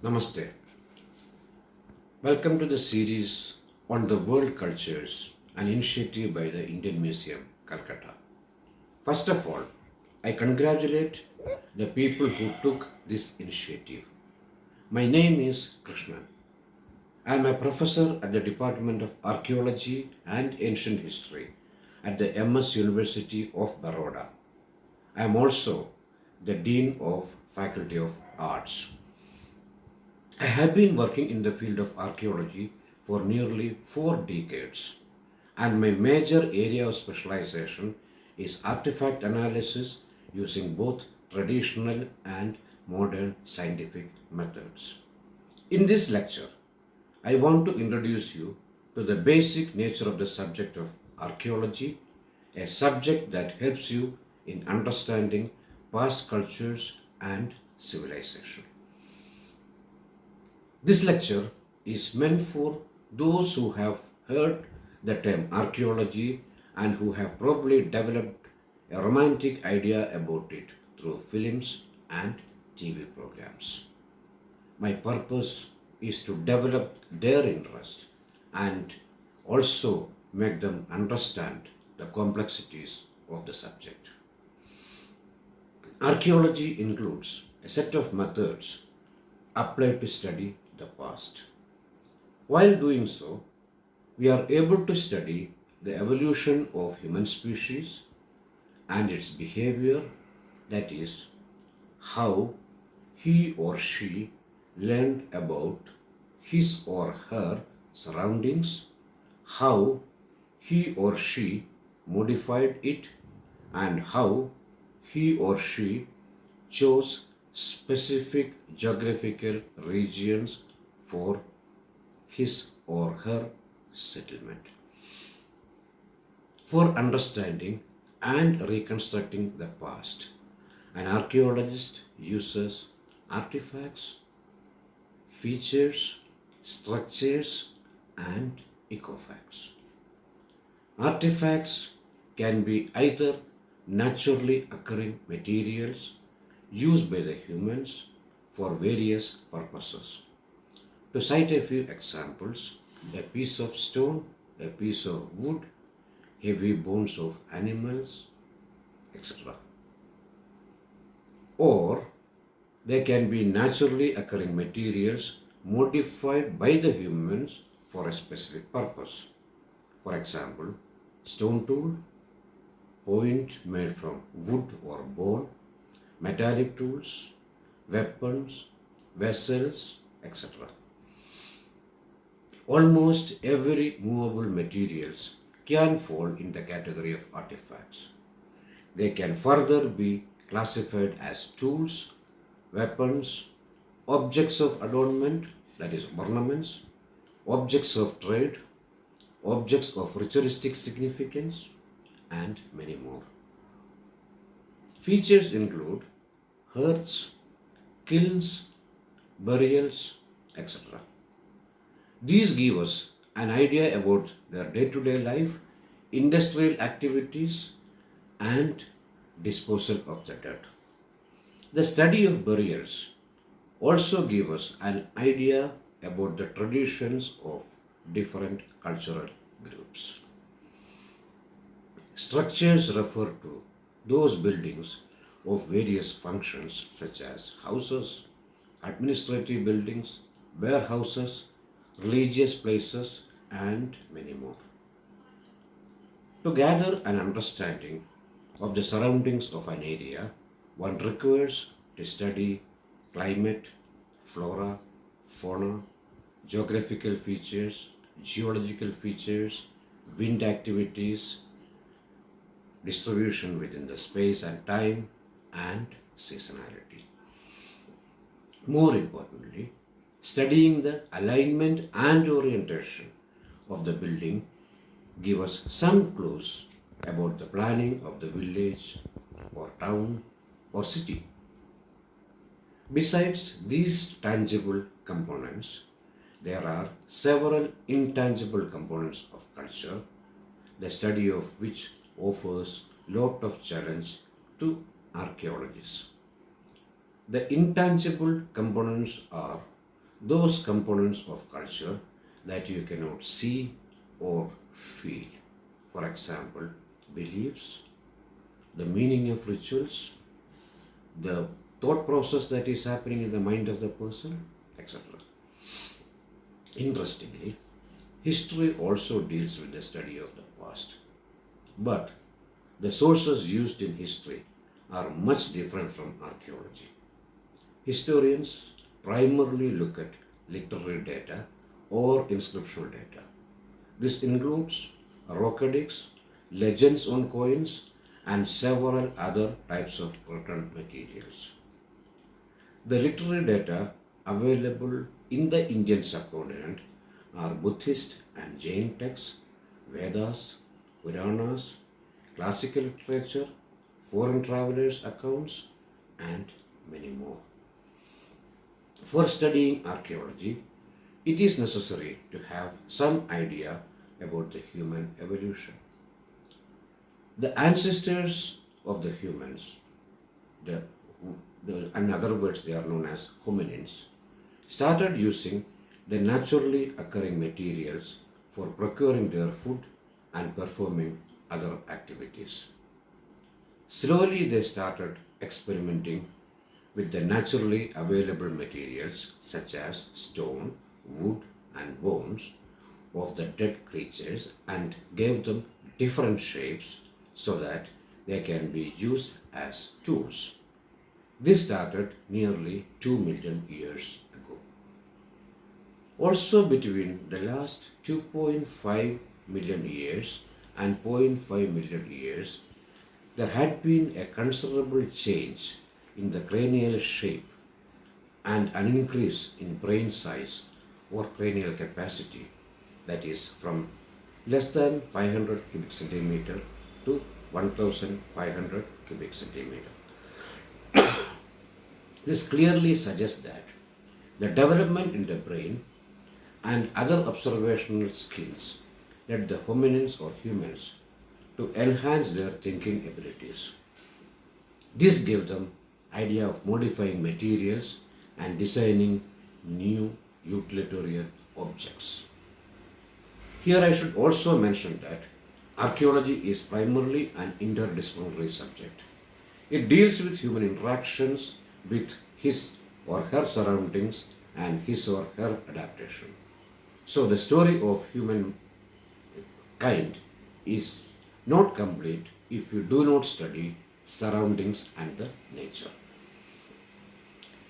Namaste. Welcome to the series on the world cultures, an initiative by the Indian Museum, Calcutta. First of all, I congratulate the people who took this initiative. My name is Krishnan. I am a professor at the Department of Archaeology and Ancient History at the MS University of Baroda. I am also the Dean of Faculty of Arts. I have been working in the field of archaeology for nearly 4 decades, and my major area of specialization is artifact analysis using both traditional and modern scientific methods. In this lecture, I want to introduce you to the basic nature of the subject of archaeology, a subject that helps you in understanding past cultures and civilization. This lecture is meant for those who have heard the term archaeology and who have probably developed a romantic idea about it through films and TV programs. My purpose is to develop their interest and also make them understand the complexities of the subject. Archaeology includes a set of methods applied to study the past. While doing so, we are able to study the evolution of human species and its behavior, that is, how he or she learned about his or her surroundings, how he or she modified it, and how he or she chose specific geographical regions for his or her settlement. For understanding and reconstructing the past, an archaeologist uses artifacts, features, structures, and ecofacts. Artifacts can be either naturally occurring materials used by the humans for various purposes. To cite a few examples, a piece of stone, a piece of wood, heavy bones of animals, etc. Or they can be naturally occurring materials modified by the humans for a specific purpose. For example, stone tool, point made from wood or bone, metallic tools, weapons, vessels, etc. Almost every movable materials can fall in the category of artifacts. They can further be classified as tools, weapons, objects of adornment, that is ornaments, objects of trade, objects of ritualistic significance, and many more. Features include hearths, kilns, burials, etc. These give us an idea about their day-to-day life, industrial activities, and disposal of the dead. The study of burials also gives us an idea about the traditions of different cultural groups. Structures refer to those buildings of various functions such as houses, administrative buildings, warehouses, religious places, and many more. To gather an understanding of the surroundings of an area, one requires to study climate, flora, fauna, geographical features, geological features, wind activities, distribution within the space and time, and seasonality. More importantly, studying the alignment and orientation of the building give us some clues about the planning of the village or town or city. Besides these tangible components, there are several intangible components of culture, the study of which offers lot of challenge to archaeologists. The intangible components are those components of culture that you cannot see or feel. For example, beliefs, the meaning of rituals, the thought process that is happening in the mind of the person, etc. Interestingly, history also deals with the study of the past. But the sources used in history are much different from archaeology. Historians primarily look at literary data or inscriptional data. This includes rockedics, legends on coins, and several other types of written materials. The literary data available in the Indian subcontinent are Buddhist and Jain texts, Vedas, Puranas, classical literature, foreign travelers' accounts, and many more. For studying archaeology, it is necessary to have some idea about the human evolution. The ancestors of the humans, in other words, they are known as hominins, started using the naturally occurring materials for procuring their food and performing other activities. Slowly, they started experimenting with the naturally available materials such as stone, wood, and bones of the dead creatures and gave them different shapes so that they can be used as tools. This started nearly 2 million years ago. Also, between the last 2.5 million years and zero point 0.5 million years, there had been a considerable change in the cranial shape and an increase in brain size or cranial capacity, that is from less than 500 cubic centimeter to 1500 cubic centimeter. This clearly suggests that the development in the brain and other observational skills led the hominins or humans to enhance their thinking abilities. This gave them idea of modifying materials and designing new utilitarian objects. Here I should also mention that archaeology is primarily an interdisciplinary subject. It deals with human interactions with his or her surroundings and his or her adaptation. So the story of humankind is not complete if you do not study surroundings and the nature.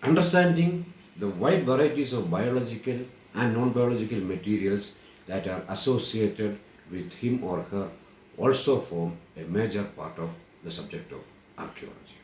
Understanding the wide varieties of biological and non-biological materials that are associated with him or her also form a major part of the subject of archaeology.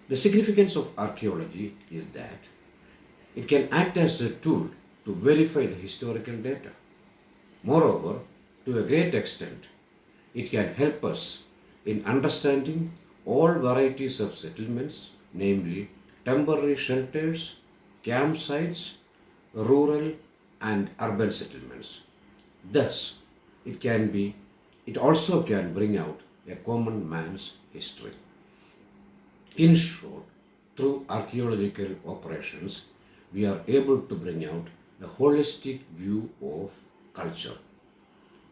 The significance of archaeology is that it can act as a tool to verify the historical data. Moreover, to a great extent, it can help us in understanding all varieties of settlements, namely temporary shelters, campsites, rural and urban settlements. Thus, it also can bring out a common man's history. In short, through archaeological operations, we are able to bring out a holistic view of culture.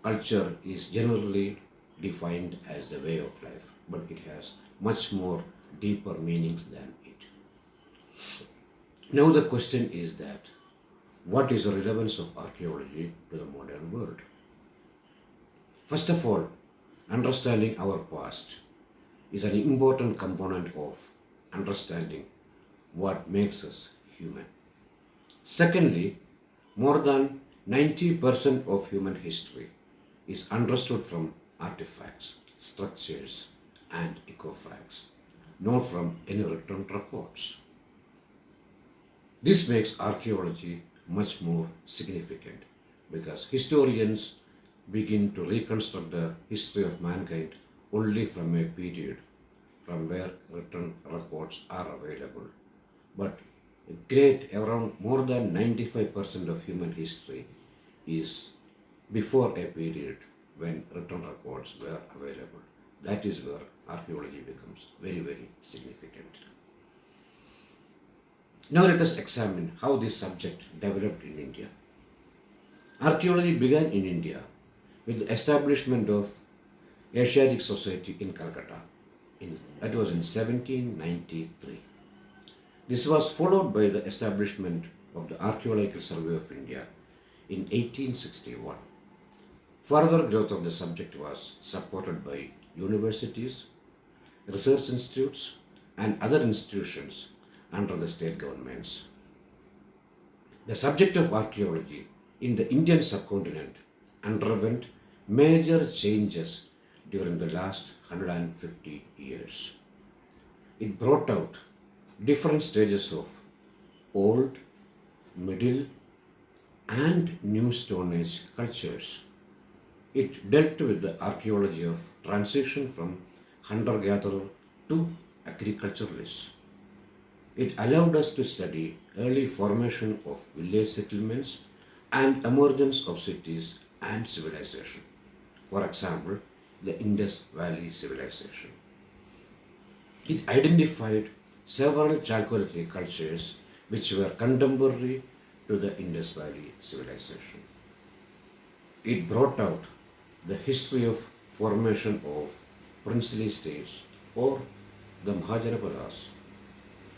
Culture is generally defined as the way of life, but it has much more deeper meanings than it. Now the question is that, what is the relevance of archaeology to the modern world? First of all, understanding our past is an important component of understanding what makes us human. Secondly, more than 90% of human history is understood from artifacts, structures, and ecofacts, not from any written records. This makes archaeology much more significant because historians begin to reconstruct the history of mankind only from a period from where written records are available. But around more than 95% of human history is before a period when written records were available. That is where archaeology becomes very, very significant. Now let us examine how this subject developed in India. Archaeology began in India with the establishment of Asiatic Society in Calcutta. That was in 1793. This was followed by the establishment of the Archaeological Survey of India in 1861. Further growth of the subject was supported by universities, research institutes, and other institutions under the state governments. The subject of archaeology in the Indian subcontinent underwent major changes during the last 150 years. It brought out different stages of old, middle, and new Stone Age cultures. It dealt with the archaeology of transition from hunter-gatherer to agriculturalists. It allowed us to study early formation of village settlements and emergence of cities and civilization. For example, the Indus Valley civilization. It identified several Chalcolithic cultures which were contemporary to the Indus Valley civilization. It brought out the history of formation of princely states or the Mahajanapadas.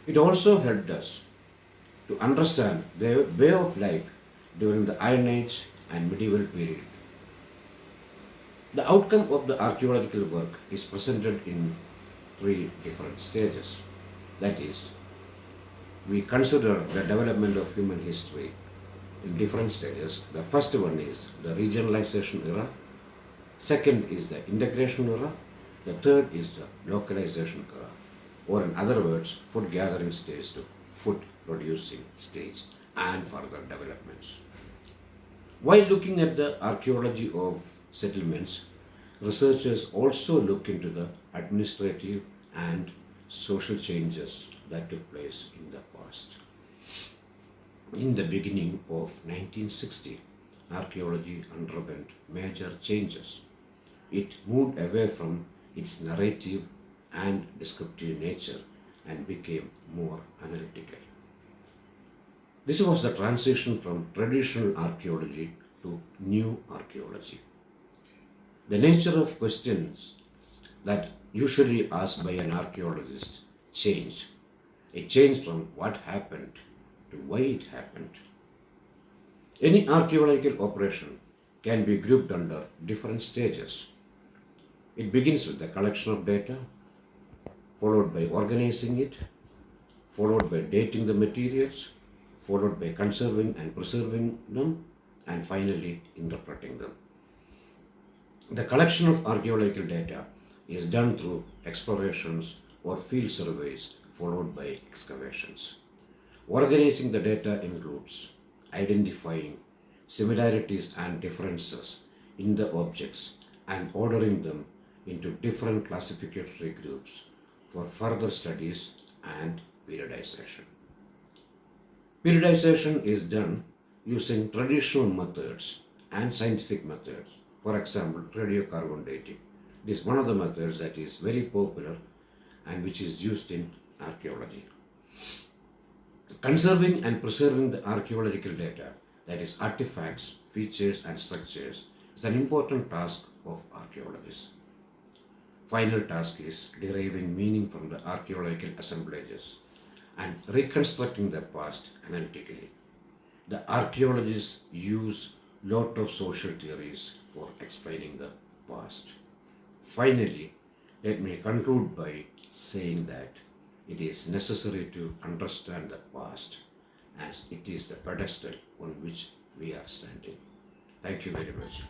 It also helped us to understand their way of life during the Iron Age and medieval period. The outcome of the archaeological work is presented in three different stages. That is, we consider the development of human history in different stages. The first one is the regionalization era, second is the integration era, the third is the localization era, or in other words, food gathering stage to food producing stage and further developments. While looking at the archaeology of settlements, researchers also look into the administrative and social changes that took place in the past. In the beginning of 1960, archaeology underwent major changes. It moved away from its narrative and descriptive nature and became more analytical. This was the transition from traditional archaeology to new archaeology. The nature of questions that usually asked by an archaeologist changed. It changed from what happened to why it happened. Any archaeological operation can be grouped under different stages. It begins with the collection of data, followed by organizing it, followed by dating the materials, followed by conserving and preserving them, and finally interpreting them. The collection of archaeological data is done through explorations or field surveys followed by excavations. Organizing the data includes identifying similarities and differences in the objects and ordering them into different classificatory groups for further studies and periodization. Periodization is done using traditional methods and scientific methods. For example, radiocarbon dating. This is one of the methods that is very popular and which is used in archaeology. Conserving and preserving the archaeological data, that is artifacts, features and structures, is an important task of archaeologists. Final task is deriving meaning from the archaeological assemblages and reconstructing the past analytically. The archaeologists use lot of social theories for explaining the past. Finally, let me conclude by saying that it is necessary to understand the past as it is the pedestal on which we are standing. Thank you very much.